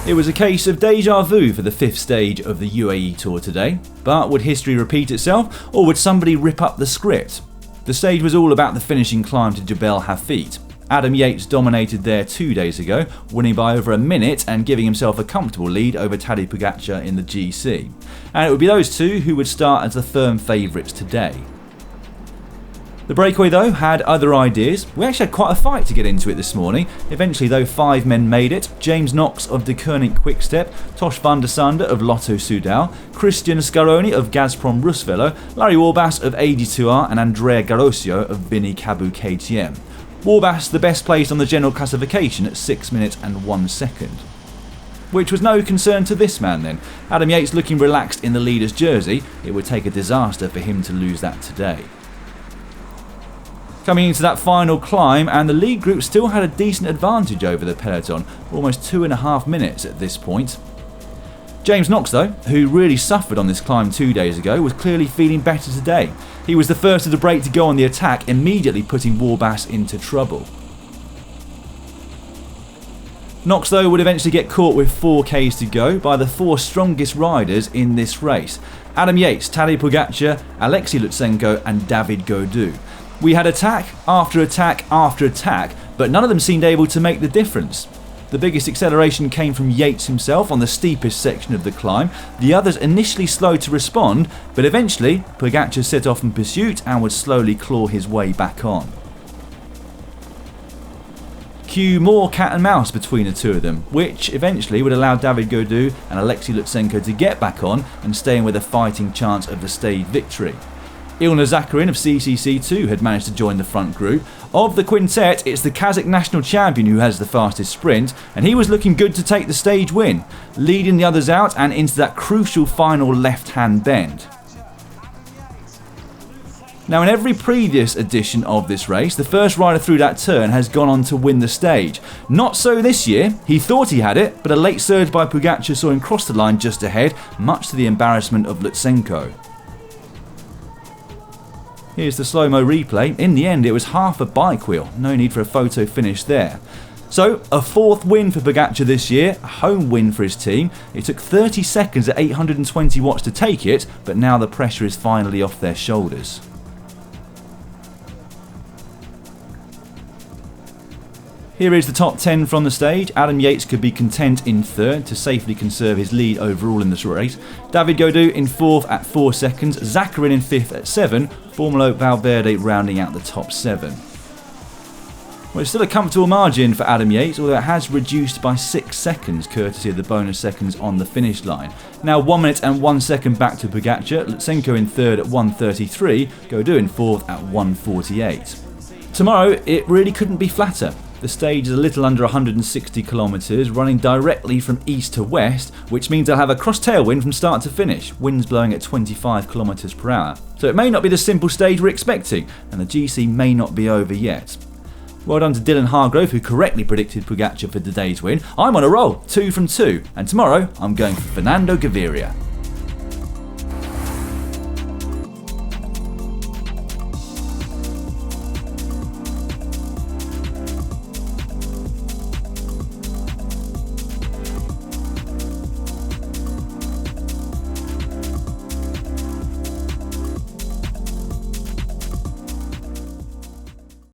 It was a case of deja vu for the 5th stage of the UAE Tour today, but would history repeat itself, or would somebody rip up the script? The stage was all about the finishing climb to Jebel Hafeet. Adam Yates dominated there 2 days ago, winning by over a minute and giving himself a comfortable lead over Tadej Pogačar in the GC. And it would be those two who would start as the firm favourites today. The breakaway though had other ideas. We actually had quite a fight to get into it this morning. Eventually though 5 men made it. James Knox of De Koning Quickstep, Tosh van der Sande of Lotto Soudal, Christian Scaroni of Gazprom Rusvelo, Larry Warbasse of AG2R and Andrea Garosio of Bini Cabu KTM. Warbasse the best placed on the general classification at 6 minutes and 1 second. Which was no concern to this man then. Adam Yates looking relaxed in the leader's jersey. It would take a disaster for him to lose that today. Coming into that final climb, and the lead group still had a decent advantage over the peloton, almost 2.5 minutes at this point. James Knox though, who really suffered on this climb 2 days ago, was clearly feeling better today. He was the first of the break to go on the attack, immediately putting Warbasse into trouble. Knox though would eventually get caught with 4Ks to go by the 4 strongest riders in this race. Adam Yates, Tadej Pogačar, Alexei Lutsenko and David Gaudu. We had attack after attack after attack, but none of them seemed able to make the difference. The biggest acceleration came from Yates himself on the steepest section of the climb. The others initially slowed to respond, but eventually Pogačar set off in pursuit and would slowly claw his way back on. Cue more cat and mouse between the two of them, which eventually would allow David Gaudu and Alexei Lutsenko to get back on and stay in with a fighting chance of the stage victory. Ilnur Zakarin of CCC2 had managed to join the front group. Of the quintet, it's the Kazakh national champion who has the fastest sprint, and he was looking good to take the stage win, leading the others out and into that crucial final left-hand bend. Now in every previous edition of this race, the first rider through that turn has gone on to win the stage. Not so this year. He thought he had it, but a late surge by Pogačar saw him cross the line just ahead, much to the embarrassment of Lutsenko. Here's the slow-mo replay. In the end, it was half a bike wheel. No need for a photo finish there. So, a 4th win for Pogačar this year, a home win for his team. It took 30 seconds at 820 watts to take it, but now the pressure is finally off their shoulders. Here is the top 10 from the stage. Adam Yates could be content in 3rd to safely conserve his lead overall in this race. David Gaudu in 4th at 4 seconds. Zakarin in 5th at 7. Formolo Valverde rounding out the top 7. Well, it's still a comfortable margin for Adam Yates, although it has reduced by 6 seconds courtesy of the bonus seconds on the finish line. Now 1 minute and 1 second back to Pogačar. Lutsenko in 3rd at 1:33. Gaudu in 4th at 1:48. Tomorrow it really couldn't be flatter. The stage is a little under 160 kilometres, running directly from east to west, which means they'll have a cross tailwind from start to finish, winds blowing at 25 kilometres per hour. So it may not be the simple stage we're expecting, and the GC may not be over yet. Well done to Dylan Hargrove, who correctly predicted Pogačar for today's win. I'm on a roll, 2 from 2, and tomorrow I'm going for Fernando Gaviria.